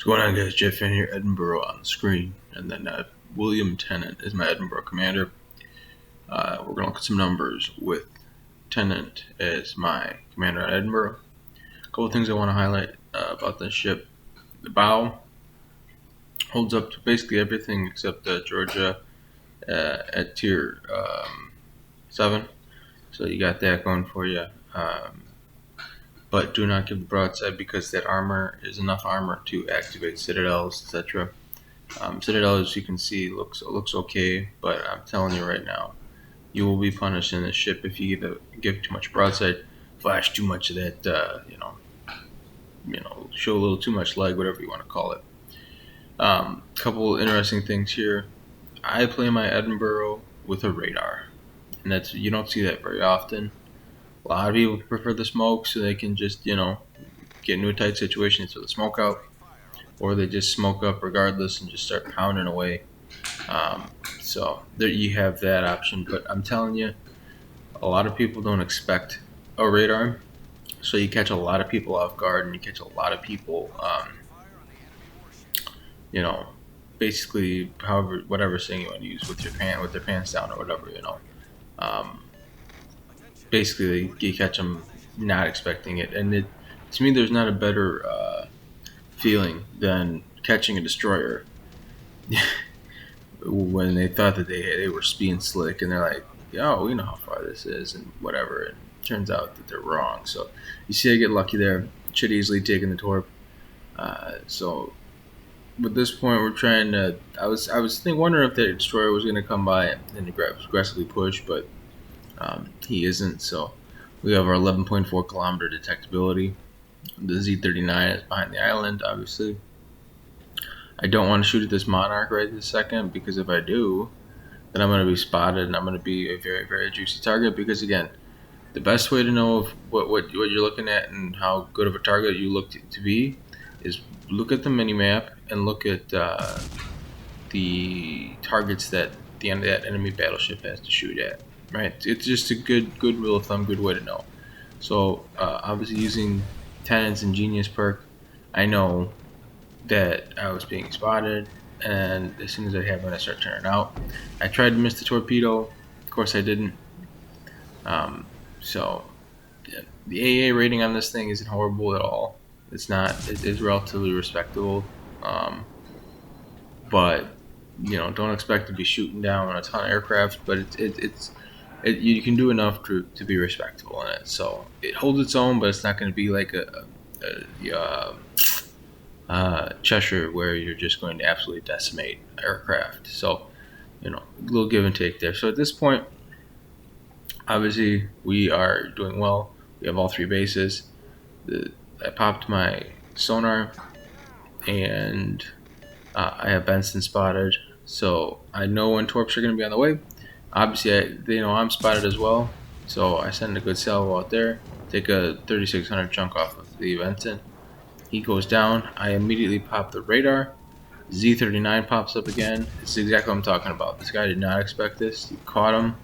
What's going on, guys? Jeff in here, Edinburgh on the screen, and then William Tennant is my Edinburgh commander. We're going to look at some numbers with Tennant as my commander at Edinburgh. A couple of things I want to highlight about this ship. The bow holds up to basically everything except Georgia at tier 7. So you got that going for you. But do not give the broadside because that armor is enough armor to activate citadels, etc. Citadel, as you can see, looks okay, but I'm telling you right now, you will be punished in this ship if you give too much broadside, flash too much of that, show a little too much leg, whatever you want to call it. Couple interesting things here. I play my Edinburgh with a radar, and you don't see that very often. A lot of people prefer the smoke so they can just, get into a tight situation and throw the smoke out. Or they just smoke up regardless and just start pounding away. So there you have that option. But I'm telling you, a lot of people don't expect a radar. So you catch a lot of people off guard and you catch a lot of people, basically whatever saying you want to use with their pants down or whatever, basically you catch them not expecting it, and to me there's not a better feeling than catching a destroyer when they thought that they were being slick and they're like, we know how far this is and whatever, and it turns out that they're wrong. So you see I get lucky there, should easily taken the torp. So at this point we're trying to, I was wondering if the destroyer was going to come by and aggressively push, but he isn't. So we have our 11.4 kilometer detectability. The Z-39 is behind the island, obviously. I don't want to shoot at this Monarch right this second, because if I do, then I'm going to be spotted and I'm going to be a very, very juicy target. Because again, the best way to know what you're looking at and how good of a target you look to be is look at the mini map and look at the targets that the end of that enemy battleship has to shoot at. Right, it's just a good rule of thumb, good way to know. So obviously using Tennant's Ingenious perk, I know that I was being spotted, and as soon as that happened, I started turning out. I tried to miss the torpedo, of course I didn't. So yeah, the AA rating on this thing isn't horrible at all. It's not. It is relatively respectable, but don't expect to be shooting down a ton of aircraft. But you can do enough to be respectable in it. So it holds its own, but it's not going to be like a Cheshire where you're just going to absolutely decimate aircraft. So, a little give and take there. So at this point, obviously we are doing well. We have all 3 bases. I popped my sonar, and I have Benson spotted. So I know when torps are going to be on the way. Obviously, they know I'm spotted as well, so I send a good salvo out there, take a 3600 chunk off of the Benson. He goes down. I immediately pop the radar. Z-39 pops up again. It's exactly what I'm talking about. This guy did not expect this. He caught him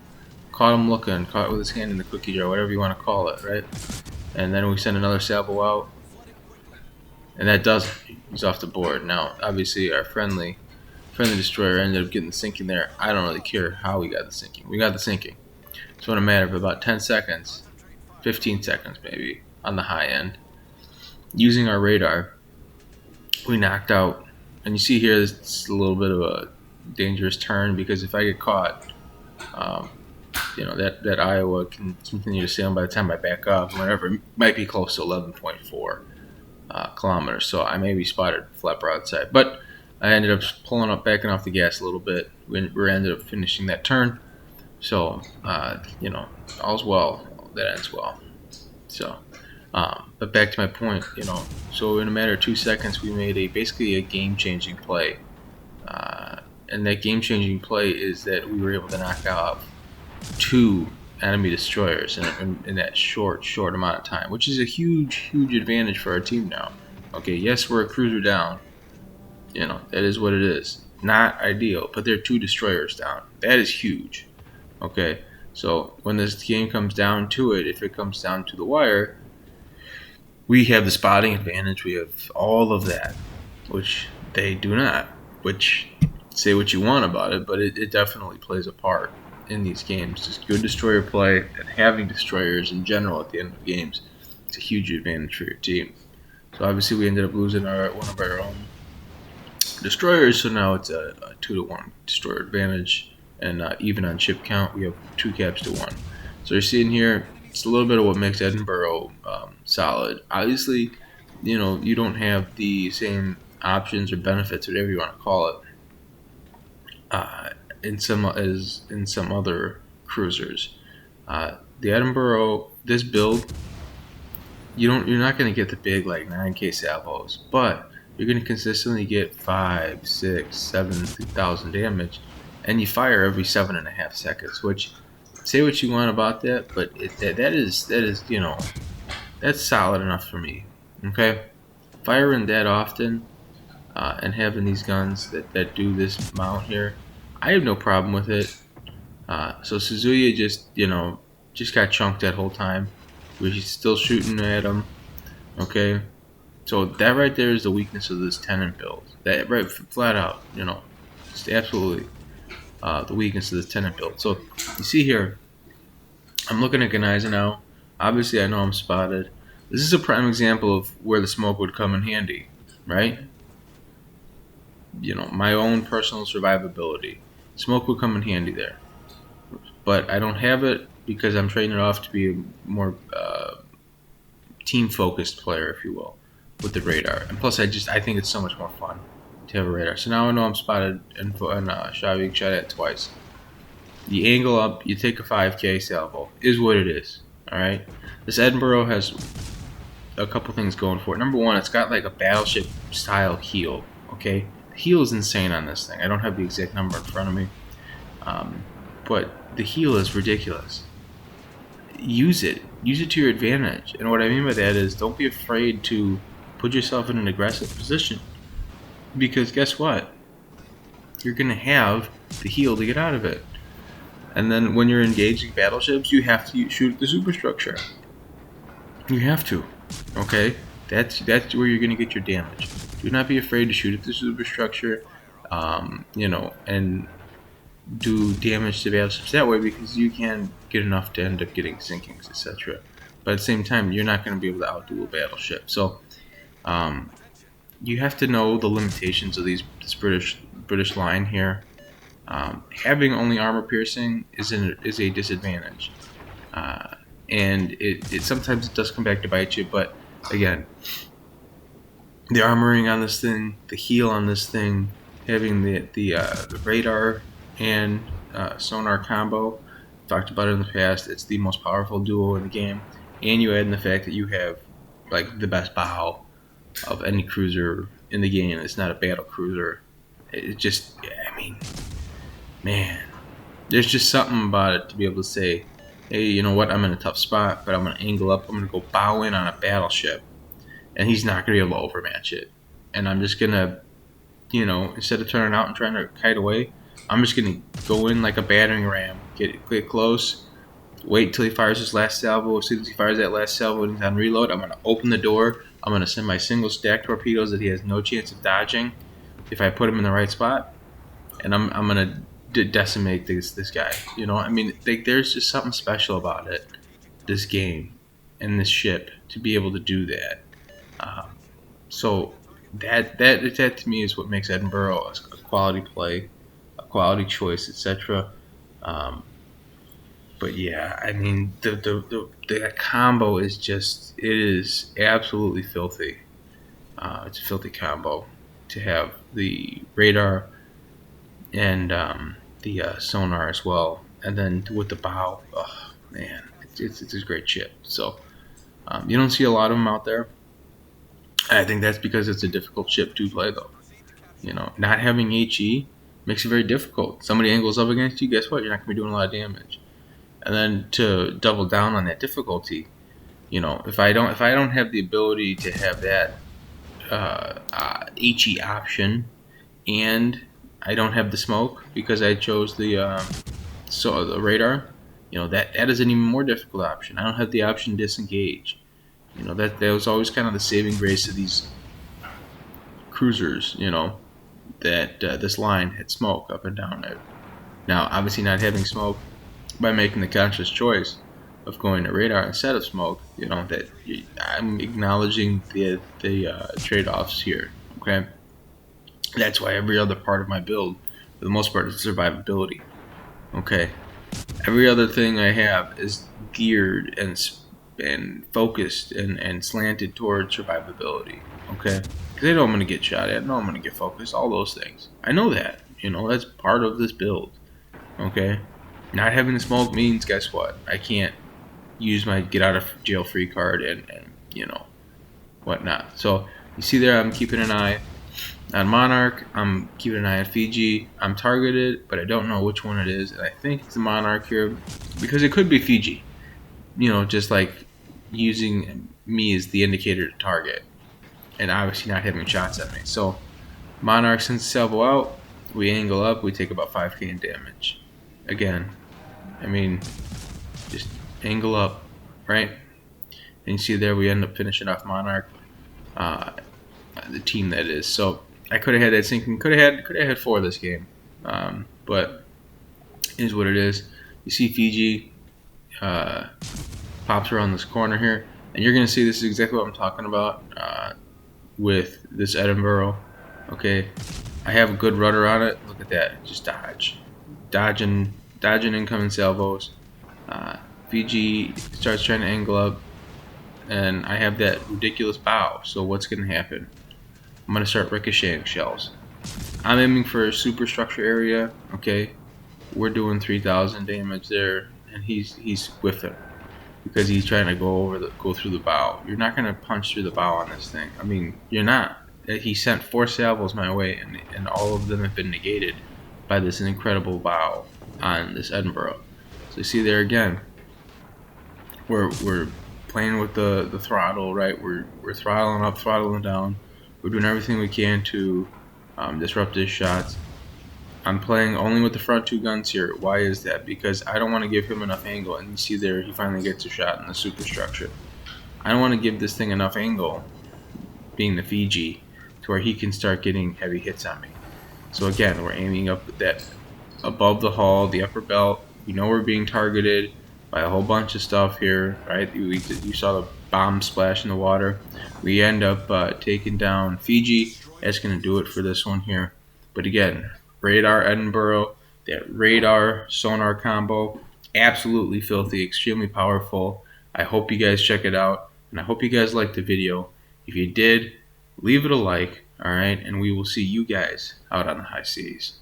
looking, caught with his hand in the cookie jar, whatever you want to call it, right? And then we send another salvo out, and that does it. He's off the board. Now, obviously, our friendly destroyer ended up getting the sinking there. I don't really care how we got the sinking. We got the sinking. So in a matter of about 10 seconds, 15 seconds maybe, on the high end, using our radar, we knocked out. And you see here, it's a little bit of a dangerous turn, because if I get caught, that Iowa can continue to sail by the time I back up, whatever. It might be close to 11.4 kilometers. So I may be spotted flat broadside. But I ended up backing off the gas a little bit. We ended up finishing that turn. So, all's well that ends well. So, but back to my point, so in a matter of 2 seconds, we made basically a game-changing play. And that game-changing play is that we were able to knock out 2 enemy destroyers in that short amount of time, which is a huge advantage for our team now. Okay, yes, we're a cruiser down. That is what it is. Not ideal, but they're 2 destroyers down. That is huge. Okay, so when this game comes down to it, if it comes down to the wire, we have the spotting advantage. We have all of that. which they do not. Which, say what you want about it, but it definitely plays a part in these games. Just good destroyer play and having destroyers in general at the end of games. It's a huge advantage for your team. So obviously we ended up losing one of our own destroyers, so now it's a 2-1 destroyer advantage, and even on chip count we have 2 caps to 1. So you're seeing here, it's a little bit of what makes Edinburgh solid. Obviously, you don't have the same options or benefits, whatever you want to call it, in some other cruisers. The Edinburgh, this build, you're not going to get the big like 9k salvos, but you're going to consistently get 5, 6, 7,000 damage, and you fire every 7.5 seconds. Which, say what you want about that, but that is that's solid enough for me. Okay, firing that often and having these guns that do this amount here, I have no problem with it. So Suzuya just got chunked that whole time. We're still shooting at him. Okay, so that right there is the weakness of this tenant build. That right, flat out, just absolutely the weakness of this tenant build. So you see here, I'm looking at Ganiza now. Obviously, I know I'm spotted. This is a prime example of where the smoke would come in handy, right? My own personal survivability. Smoke would come in handy there. But I don't have it because I'm trading it off to be a more team-focused player, if you will, with the radar. And plus, I think it's so much more fun to have a radar. So now I know I'm spotted and Shavik shot at twice. You angle up, you take a 5k salvo. Is what it is. Alright? This Edinburgh has a couple things going for it. Number one, it's got like a battleship style heal. Okay? The heal is insane on this thing. I don't have the exact number in front of me. But the heal is ridiculous. Use it to your advantage. And what I mean by that is, don't be afraid to put yourself in an aggressive position, because guess what, you're gonna have the heal to get out of it. And then when you're engaging battleships, you have to shoot the superstructure. You have to. Okay, that's where you're gonna get your damage. Do not be afraid to shoot at the superstructure, and do damage to battleships that way, because you can get enough to end up getting sinkings, etc. But at the same time, you're not going to be able to outdo a battleship. So you have to know the limitations of this British line here. Having only armor piercing is a disadvantage, and it sometimes it does come back to bite you. But again, the armoring on this thing, the heal on this thing, having the radar and sonar combo, talked about it in the past. It's the most powerful duo in the game, and you add in the fact that you have like the best bow of any cruiser in the game. It's not a battle cruiser. It just, man, there's just something about it to be able to say, hey, you know what? I'm in a tough spot, but I'm gonna angle up. I'm gonna go bow in on a battleship, and he's not gonna be able to overmatch it. And I'm just gonna, instead of turning out and trying to kite away, I'm just going to go in like a battering ram, get close, wait till he fires his last salvo. As soon as he fires that last salvo and he's on reload, I'm going to open the door. I'm going to send my single stack torpedoes that he has no chance of dodging if I put him in the right spot. And I'm going to decimate this guy. There's just something special about it, this game and this ship, to be able to do that. So that to me is what makes Edinburgh a quality play, quality choice, etc. But yeah, the combo is it is absolutely filthy. It's a filthy combo to have the radar and the sonar as well, and then with the bow. Oh man, it's a great chip. So you don't see a lot of them out there. I think that's because it's a difficult chip to play, though. Not having HE makes it very difficult. Somebody angles up against you, guess what? You're not going to be doing a lot of damage. And then to double down on that difficulty, if I don't have the ability to have that HE option, and I don't have the smoke because I chose the radar, that is an even more difficult option. I don't have the option to disengage. That was always kind of the saving grace of these cruisers, that this line had smoke up and down it. Now, obviously, not having smoke, by making the conscious choice of going to radar instead of smoke, that I'm acknowledging the trade-offs here. Okay, that's why every other part of my build, for the most part, is survivability. Okay, every other thing I have is geared and focused and slanted towards survivability. Okay, because I know I'm going to get shot at. I know I'm going to get focused. All those things. I know that. That's part of this build. Okay, not having the smoke means, guess what? I can't use my get out of jail free card and whatnot. So you see there, I'm keeping an eye on Monarch. I'm keeping an eye on Fiji. I'm targeted, but I don't know which one it is. And I think it's the Monarch here because it could be Fiji. Just like using me as the indicator to target, and obviously not having shots at me. So Monarch sends the salvo out. We angle up. We take about 5k in damage. Again, I mean, just angle up, right? And you see there, we end up finishing off Monarch, the team that is. So I could have had that sinking. Could have had 4 this game, but it is what it is. You see Fiji pops around this corner here, and you're gonna see this is exactly what I'm talking about with this Edinburgh. Okay, I have a good rudder on it. Look at that, just dodging incoming salvos. Fiji starts trying to angle up, and I have that ridiculous bow. So what's going to happen? I'm going to start ricocheting shells. I'm aiming for a superstructure area. Okay, we're doing 3,000 damage there, and he's whiffing because he's trying to go through the bow. You're not going to punch through the bow on this thing. I mean, you're not. He sent 4 salvos my way, and all of them have been negated by this incredible bow on this Edinburgh. So you see there again, we're playing with the throttle, right? We're throttling up, throttling down. We're doing everything we can to disrupt his shots. I'm playing only with the front 2 guns here. Why is that? Because I don't want to give him enough angle. And you see there, he finally gets a shot in the superstructure. I don't want to give this thing enough angle, being the Fiji, to where he can start getting heavy hits on me. So again, we're aiming up that above the hull, the upper belt. We know we're being targeted by a whole bunch of stuff here, right? You saw the bomb splash in the water. We end up taking down Fiji. That's going to do it for this one here. But again, radar Edinburgh, that radar sonar combo, absolutely filthy, extremely powerful. I hope you guys check it out, and I hope you guys liked the video. If you did, leave it a like, all right? And we will see you guys out on the high seas.